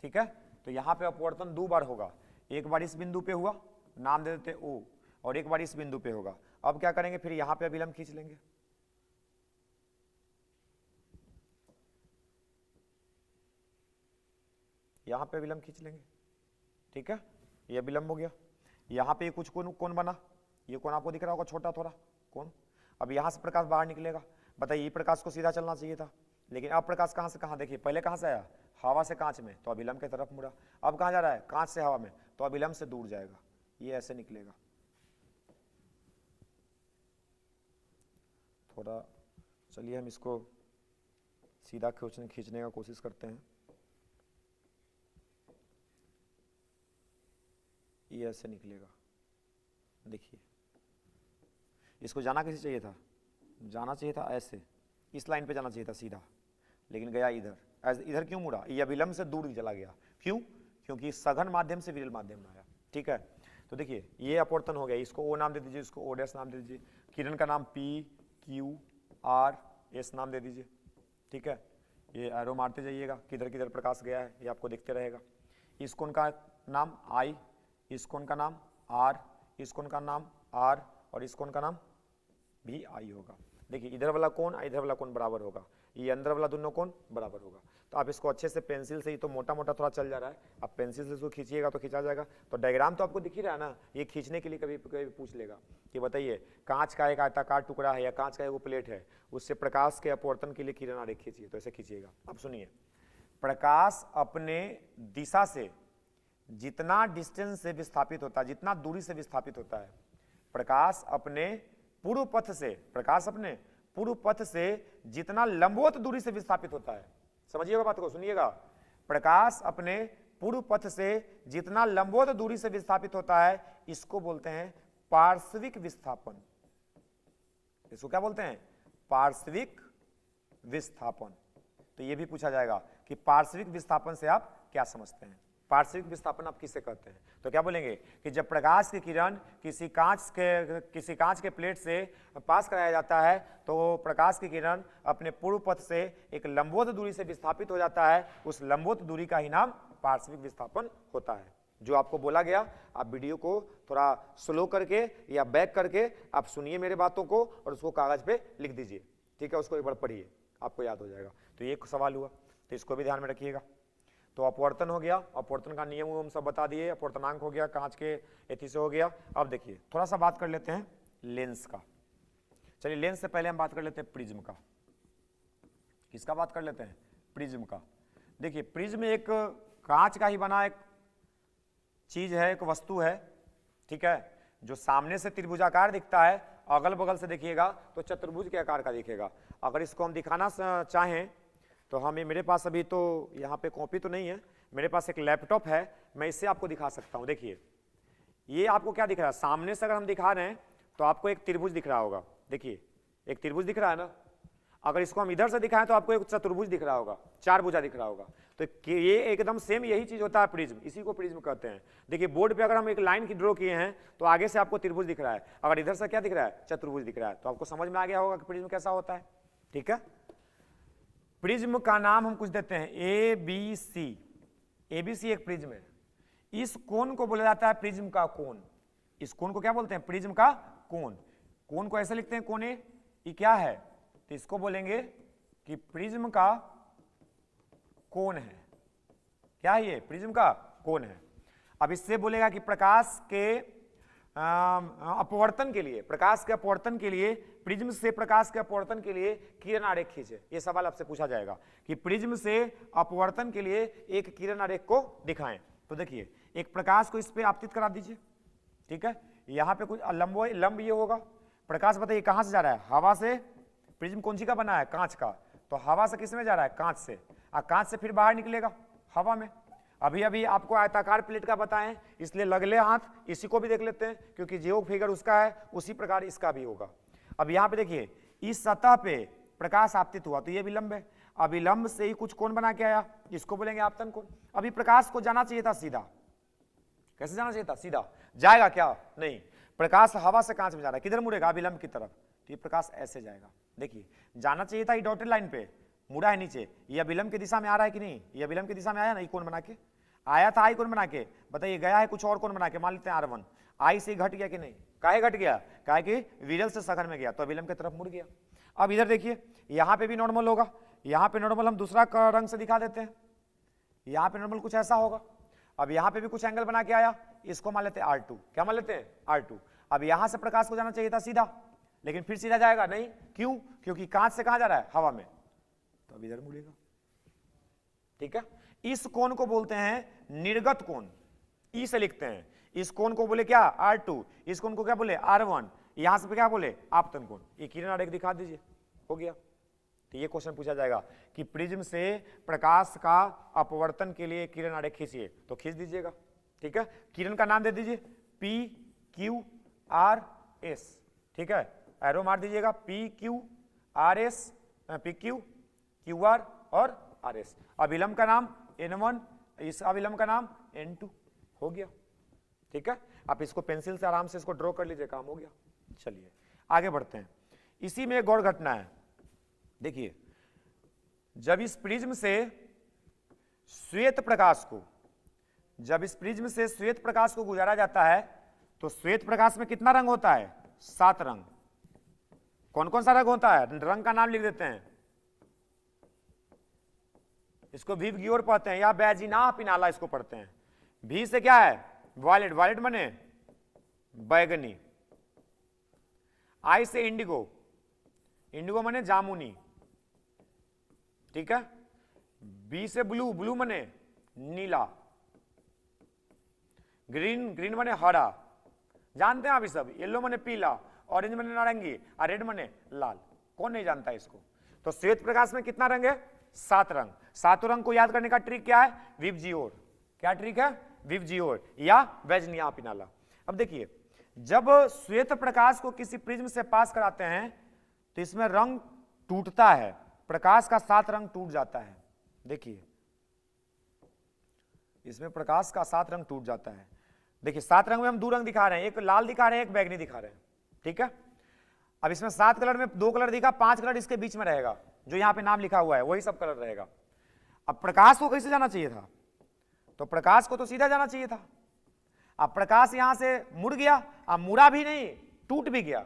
ठीक है। तो यहाँ पे अपवर्तन 2 बार होगा, एक बार इस बिंदु पे हुआ, नाम दे देते O, और एक बार इस बिंदु पे होगा। अब क्या करेंगे, फिर यहाँ पे अभिलंब खींच लेंगे, यहाँ पे अभिलंब खींच लेंगे, ठीक है, ये अभिलंब हो गया। यहाँ पे कुछ कोण बना, ये कोण आपको दिख रहा होगा छोटा थोड़ा कोण। अब यहाँ से प्रकाश बाहर निकलेगा, बताइए ये प्रकाश को सीधा चलना चाहिए था, लेकिन अब प्रकाश कहाँ से कहाँ, देखिए पहले कहाँ से आया, हवा से कांच में, तो अभिलंब की तरफ मुड़ा। अब कहाँ जा रहा है, कांच से हवा में, तो अभिलंब से दूर जाएगा, ये ऐसे निकलेगा। थोड़ा चलिए हम इसको सीधा खींचने का कोशिश करते हैं, ये ऐसे निकलेगा। देखिए इसको जाना कैसे चाहिए था, जाना चाहिए था ऐसे, इस लाइन पे जाना चाहिए था सीधा, लेकिन गया इधर, इधर क्यों मुड़ा, ये अभिलंब से दूर चला गया, क्यों, क्योंकि सघन माध्यम से विरल माध्यम में आया, ठीक है। तो देखिए ये अपवर्तन हो गया, इसको O नाम दे दीजिए, इसको O डैश नाम दे दीजिए, किरण का नाम P Q R S नाम दे दीजिए, ठीक है। ये एरो मारते जाइएगा, किधर किधर प्रकाश गया है ये आपको दिखते रहेगा। इस कोण का नाम I, इस कोण का नाम R, इस कोण का नाम R, और इस कोण का नाम भी I होगा। देखिए इधर वाला कोण इधर वाला कोण बराबर होगा, ये अंदर वाला दोनों कोण बराबर होगा। तो आप इसको अच्छे से पेंसिल से, ही तो मोटा मोटा थोड़ा चल जा रहा है, आप पेंसिल से इसको खींचिएगा तो खींचा जाएगा। तो डायग्राम तो आपको दिख ही रहा है ना, ये खींचने के लिए कभी कभी पूछ लेगा कि बताइए कांच का एक आयताकार टुकड़ा है या कांच का एक प्लेट है, उससे प्रकाश के अपवर्तन के लिए किरण आरेख खींचिए, तो ऐसे खींचिएगा। अब सुनिए, प्रकाश अपने दिशा से जितना डिस्टेंस से विस्थापित होता है, जितना दूरी से विस्थापित होता है, प्रकाश अपने पूर्व पथ से, प्रकाश अपने पूर्व पथ से जितना लंबवत दूरी से विस्थापित होता है, समझिएगा बात को, सुनिएगा, प्रकाश अपने पूर्व पथ से जितना लंबवत दूरी से विस्थापित होता है इसको बोलते हैं पार्श्विक विस्थापन। इसको क्या बोलते हैं? पार्श्विक विस्थापन। तो ये भी पूछा जाएगा कि पार्श्विक विस्थापन से आप क्या समझते हैं, पार्श्विक विस्थापन आप किससे कहते हैं? तो क्या बोलेंगे कि जब प्रकाश की किरण किसी कांच के प्लेट से पास कराया जाता है तो प्रकाश की किरण अपने पूर्व पथ से एक लंबवत दूरी से विस्थापित हो जाता है, उस लंबवत दूरी का ही नाम पार्श्विक विस्थापन होता है। जो आपको बोला गया आप वीडियो को थोड़ा स्लो करके या बैक करके आप सुनिए मेरे बातों को और उसको कागज पे लिख दीजिए, ठीक है? उसको एक बार पढ़िए, आपको याद हो जाएगा। तो ये एक सवाल हुआ, तो इसको भी ध्यान में रखिएगा। तो अपवर्तन हो गया, अपवर्तन का नियम हम सब बता दिए, अपवर्तनांक हो गया, कांच के एथी से हो गया। अब देखिए थोड़ा सा बात कर लेते हैं लेंस का। चलिए लेंस से पहले हम बात कर लेते हैं प्रिज्म का। किसका बात कर लेते हैं? प्रिज्म का। देखिए प्रिज्म एक कांच का ही बना एक चीज है, एक वस्तु है, ठीक है, जो सामने से त्रिभुजाकार दिखता है, अगल बगल से देखिएगा तो चतुर्भुज के आकार का दिखेगा। अगर इसको हम दिखाना चाहें तो हमें, मेरे पास अभी तो यहाँ पे कॉपी तो नहीं है, मेरे पास एक लैपटॉप है, मैं इससे आपको दिखा सकता हूँ। देखिए ये आपको क्या दिख रहा है? सामने से अगर हम दिखा रहे हैं तो आपको एक त्रिभुज दिख रहा होगा। देखिए एक त्रिभुज दिख रहा है ना, अगर इसको हम इधर से दिखाएं तो आपको एक चतुर्भुज दिख रहा होगा, चार भुजा दिख रहा होगा। तो ये एकदम सेम यही चीज होता है प्रिज्म, इसी को प्रिज्म कहते हैं। देखिए बोर्ड पे अगर हम एक लाइन की ड्रॉ किए हैं तो आगे से आपको त्रिभुज दिख रहा है, अगर इधर से क्या दिख रहा है? चतुर्भुज दिख रहा है। तो आपको समझ में आ गया होगा कि प्रिज्म कैसा होता है, ठीक है? प्रिज्म का नाम हम कुछ देते हैं ABC। ABC एक प्रिज्म है। इस कोण को बोला जाता है प्रिज्म का कोण। इस कोण को क्या बोलते हैं? प्रिज्म का कोण। कोण को ऐसे लिखते हैं कोणे, ये क्या है? तो इसको बोलेंगे कि प्रिज्म का कोण है। क्या है ये? प्रिज्म का कोण है। अब इससे बोलेगा कि प्रकाश के अपवर्तन के लिए, प्रकाश के अपवर्तन के लिए, प्रिज्म से प्रकाश के अपवर्तन के लिए किरण आरेख खींचे। ये सवाल आपसे पूछा जाएगा कि प्रिज्म से अपवर्तन के लिए एक किरण आरेख को दिखाएं। तो देखिए एक प्रकाश को इस पे आपतित करा दीजिए, ठीक है? यहाँ पे कुछ लंब ये होगा। प्रकाश बताइए कहाँ से जा रहा है? हवा से। प्रिज्म कौन सी का बना है? कांच का। तो हवा से किस में जा रहा है? कांच से। कांच से फिर बाहर निकलेगा हवा में। अभी अभी आपको आयताकार प्लेट का बताएं, इसलिए लगले हाथ इसी को भी देख लेते हैं, क्योंकि जो फिगर उसका है उसी प्रकार इसका भी होगा। अब यहाँ पे देखिए इस सतह पे प्रकाश आपतित हुआ तो ये विलंब है। अविलंब से ही कुछ कोण बना के आया, इसको बोलेंगे आपतन कोण। अभी प्रकाश को जाना चाहिए था सीधा, कैसे जाना चाहिए था? सीधा। जाएगा क्या? नहीं, प्रकाश हवा से कांच में जा रहा है, किधर मुड़ेगा? अविलंब की तरफ। तो ये प्रकाश ऐसे जाएगा। देखिए जाना चाहिए था ये डॉटेड लाइन पे, मुड़ा है नीचे। ये अविलंब की दिशा में आ रहा है कि नहीं? ये अविलंब की दिशा में आया ना, ये कोण बना के आया था, आई कोण बना के। बताइए गया है कुछ और कोण बना के, मान लेते हैं R1। आई से घट गया कि नहीं? काहे घट गया? काहे कि विरल से सघन में गया तो अविलंब की तरफ मुड़ गया। अब इधर देखिए यहाँ पे भी नॉर्मल होगा। यहाँ पे नॉर्मल हम दूसरा रंग से दिखा देते हैं। यहाँ पे नॉर्मल कुछ ऐसा होगा। अब यहाँ पे भी कुछ एंगल बना के आया, इसको मान लेते हैं R2। क्या मान लेते हैं? R2। अब यहाँ से प्रकाश को जाना चाहिए था सीधा, लेकिन फिर सीधा जाएगा नहीं। क्यों? क्योंकि कांच से कहाँ जा रहा है? हवा में। तो अब इधर मुड़ेगा, ठीक है? इस कोण को बोलते हैं निर्गत कोण, ई से लिखते हैं। इस कोण को बोले क्या? R2। इस कोण को क्या बोले? R1। यहां से क्या बोले? आपतन कोण। ये किरण आरेख दिखा दीजिए, हो गया। तो ये क्वेश्चन पूछा जाएगा कि प्रिज्म से प्रकाश का अपवर्तन के लिए किरण आरेख खींचिए, तो खींच दीजिएगा, ठीक है? किरण का नाम दे दीजिए PQRS, ठीक है? एरो मार दीजिएगा PQRS, PQ, QR और RS। अविलंब का नाम N1, इस अविलंब का नाम N2, हो गया, ठीक है? आप इसको पेंसिल से आराम से इसको ड्रॉ कर लीजिए, काम हो गया। चलिए आगे बढ़ते हैं। इसी में एक गौर घटना है। देखिए जब इस प्रिज्म से श्वेत प्रकाश को, जब इस प्रिज्म से श्वेत प्रकाश को गुजारा जाता है तो श्वेत प्रकाश में कितना रंग होता है? 7 रंग। कौन कौन सा रंग होता है? रंग का नाम लिख देते हैं। इसको भी ग्योर पढ़ते हैं या बैजिना पिनाला इसको पढ़ते हैं। भी से क्या है? वायलेट, वायलेट माने बैगनी। आई से इंडिगो, इंडिगो माने जामुनी, ठीक है? बी से ब्लू, ब्लू माने नीला। ग्रीन, ग्रीन माने हरा, जानते हैं आप ये सब। येलो माने पीला, ऑरेंज माने नारंगी और रेड माने लाल। कौन नहीं जानता इसको? तो श्वेत प्रकाश में कितना रंग है? 7 रंग। 7 रंग को याद करने का ट्रिक क्या है? विबजियोर, क्या ट्रिक है? विबजियोर या वेजनिया पिनाला। अब देखिए, जब श्वेत प्रकाश को किसी प्रिज्म से पास कराते हैं तो इसमें रंग टूटता है, प्रकाश का 7 रंग टूट जाता है। देखिए इसमें प्रकाश का 7 रंग टूट जाता है। देखिए 7 रंग में हम 2 रंग दिखा रहे हैं, एक लाल दिखा रहे हैं, एक बैगनी दिखा रहे हैं, ठीक है। अब इसमें 7 कलर में 2 कलर दिखा, 5 कलर इसके बीच में रहेगा, जो यहां पे नाम लिखा हुआ है वही सब कलर रहेगा। अब प्रकाश को कैसे जाना चाहिए था? तो प्रकाश को तो सीधा जाना चाहिए था। अब प्रकाश यहां से मुड़ गया, अब मुड़ा भी नहीं, टूट भी गया,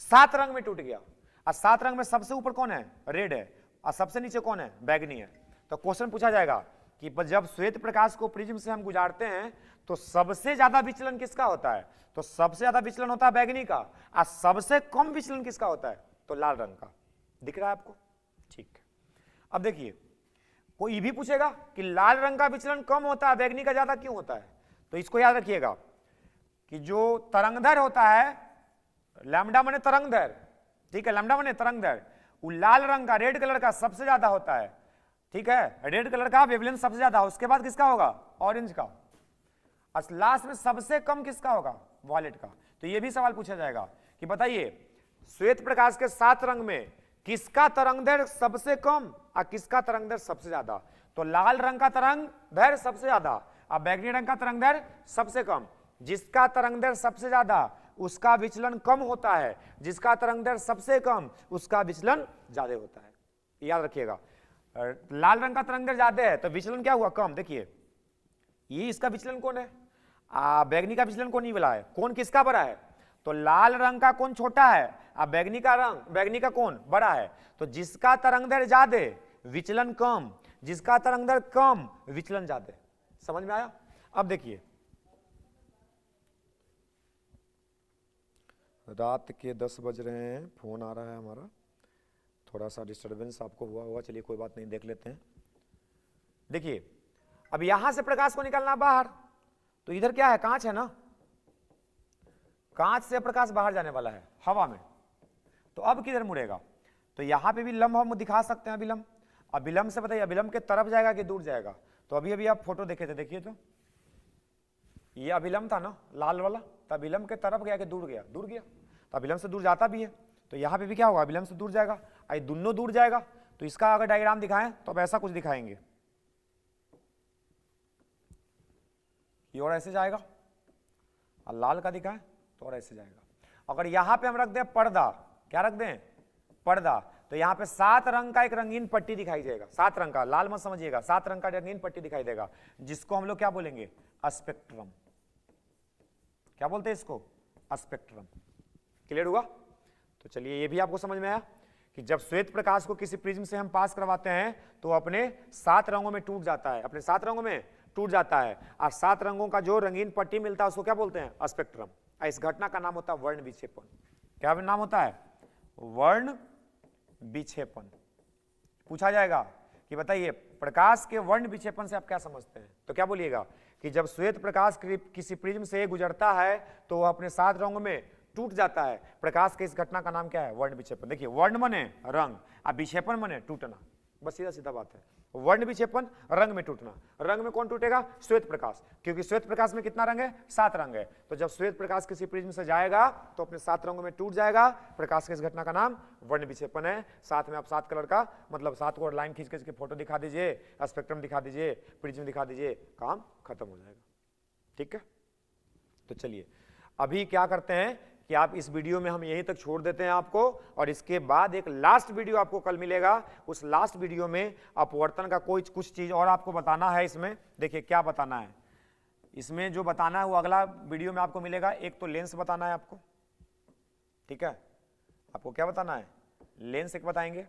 7 रंग में टूट गया। और 7 रंग में सबसे ऊपर कौन है? रेड है, और सबसे नीचे कौन है? बैगनी है। तो क्वेश्चन पूछा जाएगा कि जब श्वेत प्रकाश को प्रिज्म से हम गुजारते हैं तो सबसे ज्यादा विचलन किसका होता है? तो सबसे ज्यादा विचलन होता है बैगनी का, और सबसे कम विचलन किसका होता है? तो लाल रंग का। दिख रहा है आपको? ठीक है। अब देखिए, कोई भी पूछेगा कि लाल रंग का विचलन कम होता है, बैगनी का ज्यादा क्यों होता है? तो इसको याद रखिएगा कि जो तरंगदैर्घ्य होता है, लैम्डा माने तरंगदैर्घ्य, ठीक है, लैम्डा माने तरंगदैर्घ्य, वो लाल रंग का, रेड कलर का सबसे ज्यादा होता है, ठीक है। रेड कलर का वेवलेंथ सबसे ज्यादा, उसके बाद किसका होगा? ऑरेंज का, और लास्ट में सबसे कम किसका होगा? वॉयलेट का। तो ये भी सवाल पूछा जाएगा कि बताइए श्वेत प्रकाश के 7 रंग में किसका तरंगदैर्घ्य सबसे कम और किसका तरंगदैर्घ्य सबसे ज्यादा? तो लाल रंग का तरंगदैर्घ्य सबसे ज्यादा और बैगनी रंग का तरंगदैर्घ्य सबसे कम। जिसका तरंगदैर्घ्य सबसे ज्यादा उसका विचलन कम होता है, जिसका तरंगदैर्घ्य सबसे कम उसका विचलन ज्यादा होता है। याद रखिएगा, लाल रंग का तरंगदैर्घ्य ज्यादा है तो विचलन क्या हुआ? कम। देखिए ये इसका विचलन कौन है? बैगनी का विचलन कौन नहीं मिला है? कौन किसका बड़ा है? तो लाल रंग का कौन छोटा है और बैगनी का कौन बड़ा है? तो जिसका तरंगदैर्घ्य ज्यादा विचलन कम, जिसका तरंगदैर्घ्य कम विचलन ज्यादा। समझ में आया? अब देखिए, रात के 10 बज रहे हैं, फोन आ रहा है हमारा, थोड़ा सा डिस्टरबेंस आपको हुआ होगा, चलिए कोई बात नहीं, देख लेते हैं। देखिए अब यहां से प्रकाश को निकालना बाहर, तो इधर क्या है? कांच है ना, कांच से प्रकाश बाहर जाने वाला है हवा में, तो अब किधर मुड़ेगा? तो यहां पे भी लंब हम दिखा सकते हैं, अभिलंब। अभिलंब से बताइए अभिलंब के तरफ जाएगा कि दूर जाएगा? तो अभी अभी आप फोटो देखे थे, देखिए तो ये अभिलंब था ना लाल वाला, तो अभिलंब के तरफ गया कि दूर गया? दूर गया। तो अभिलंब से दूर जाता भी है, तो यहाँ पे भी क्या होगा? अभिलंब से दूर जाएगा, आई दोनों दूर जाएगा। तो इसका अगर डायग्राम दिखाएं तो अब ऐसा कुछ दिखाएंगे, ये और ऐसे जाएगा, और लाल का दिखाएं तो और ऐसे जाएगा। अगर यहाँ पे हम रख दें पर्दा, क्या रख दें? पर्दा, तो यहाँ पे 7 रंग का एक रंगीन पट्टी दिखाई देगा, 7 रंग का, लाल मत समझिएगा, 7 रंग का रंगीन पट्टी दिखाई देगा, जिसको हम लोग क्या बोलेंगे? स्पेक्ट्रम। क्या बोलते हैं इसको? स्पेक्ट्रम। क्लियर हुआ? तो चलिए ये भी आपको समझ में आया कि जब श्वेत प्रकाश को किसी प्रिज्म से हम पास करवाते हैं तो अपने 7 रंगों में टूट जाता है, अपने 7 रंगों में टूट जाता है, और 7 रंगों का जो रंगीन पट्टी मिलता है उसको क्या बोलते हैं? स्पेक्ट्रम। इस घटना का नाम होता है वर्ण विक्षेपण। क्या नाम होता है? वर्ण विक्षेपण। पूछा जाएगा कि बताइए प्रकाश के वर्ण विक्षेपण से आप क्या समझते हैं? तो क्या बोलिएगा कि जब श्वेत प्रकाश किसी प्रिज्म से गुजरता है तो वह अपने 7 रंगों में टूट जाता है। प्रकाश के इस घटना का नाम क्या है? वर्ण विक्षेपण। देखिए वर्ण मने रंग और विक्षेपण मने टूटना, बस सीधा सीधा बात है। वर्ण विक्षेपण, रंग में टूटना। रंग में कौन टूटेगा? श्वेत प्रकाश, क्योंकि श्वेत प्रकाश में कितना रंग है? 7 रंग है। तो जब श्वेत प्रकाश किसी प्रिज्म से जाएगा तो अपने 7 रंगों में टूट जाएगा। प्रकाश के इस घटना का नाम वर्ण विक्षेपण है। साथ में आप 7 कलर का मतलब 7 को लाइन खींच के फोटो दिखा दीजिए, स्पेक्ट्रम दिखा दीजिए, प्रिज्म दिखा दीजिए, काम खत्म हो जाएगा। ठीक है, तो चलिए अभी क्या करते हैं कि आप इस वीडियो में हम यहीं तक छोड़ देते हैं आपको, और इसके बाद एक लास्ट वीडियो आपको कल मिलेगा। उस लास्ट वीडियो में अपवर्तन का कुछ चीज और आपको बताना है। इसमें देखिए क्या बताना है, इसमें जो बताना है वो अगला वीडियो में आपको मिलेगा। एक तो लेंस बताना है आपको, ठीक है, आपको क्या बताना है? लेंस एक बताएंगे,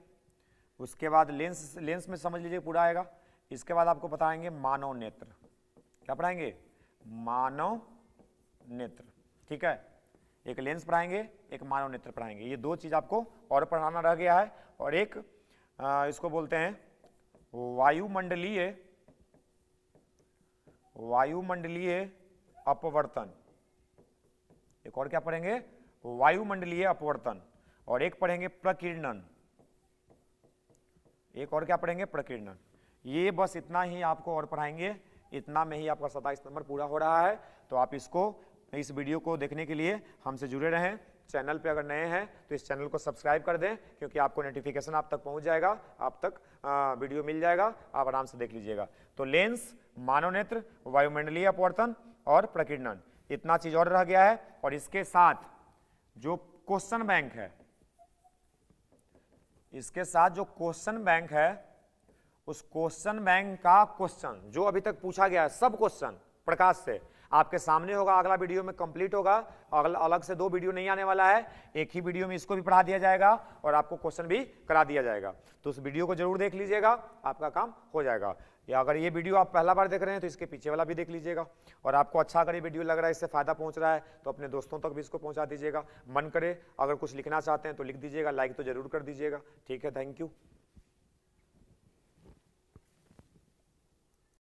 उसके बाद लेंस में समझ लीजिए पूरा आएगा। इसके बाद आपको बताएंगे मानव नेत्र। क्या पढ़ाएंगे? मानव नेत्र। ठीक है, एक लेंस पढ़ाएंगे, एक मानव नेत्र पढ़ाएंगे। ये 2 चीज आपको और पढ़ाना रह गया है। और एक इसको बोलते हैं वायुमंडलीय अपवर्तन। एक और क्या पढ़ेंगे? वायुमंडलीय अपवर्तन। और एक पढ़ेंगे प्रकीर्णन। एक और क्या पढ़ेंगे? प्रकीर्णन। ये बस इतना ही आपको और पढ़ाएंगे। इतना में ही आपका 27 नंबर पूरा हो रहा है। तो आप इस वीडियो को देखने के लिए हमसे जुड़े रहें। चैनल पे अगर नए हैं तो इस चैनल को सब्सक्राइब कर दें, क्योंकि आपको नोटिफिकेशन आप तक पहुंच जाएगा, आप तक वीडियो मिल जाएगा, आप आराम से देख लीजिएगा। तो लेंस, मानव नेत्र, वायुमंडलीय अपवर्तन और प्रकीर्णन, इतना चीज और रह गया है। और इसके साथ जो क्वेश्चन बैंक है, इसके साथ जो क्वेश्चन बैंक है, उस क्वेश्चन बैंक का क्वेश्चन जो अभी तक पूछा गया है, सब क्वेश्चन प्रकाश से आपके सामने होगा। अगला वीडियो में कंप्लीट होगा, अलग से 2 वीडियो नहीं आने वाला है, एक ही वीडियो में इसको भी पढ़ा दिया जाएगा और आपको क्वेश्चन भी करा दिया जाएगा। तो उस वीडियो को जरूर देख लीजिएगा, आपका काम हो जाएगा। या अगर ये वीडियो आप पहला बार देख रहे हैं तो इसके पीछे वाला भी देख लीजिएगा। और आपको अच्छा अगर ये वीडियो लग रहा है, इससे फायदा पहुंच रहा है, तो अपने दोस्तों तक भी इसको पहुंचा दीजिएगा। मन करे अगर कुछ लिखना चाहते हैं तो लिख दीजिएगा, लाइक तो जरूर कर दीजिएगा। ठीक है, थैंक यू।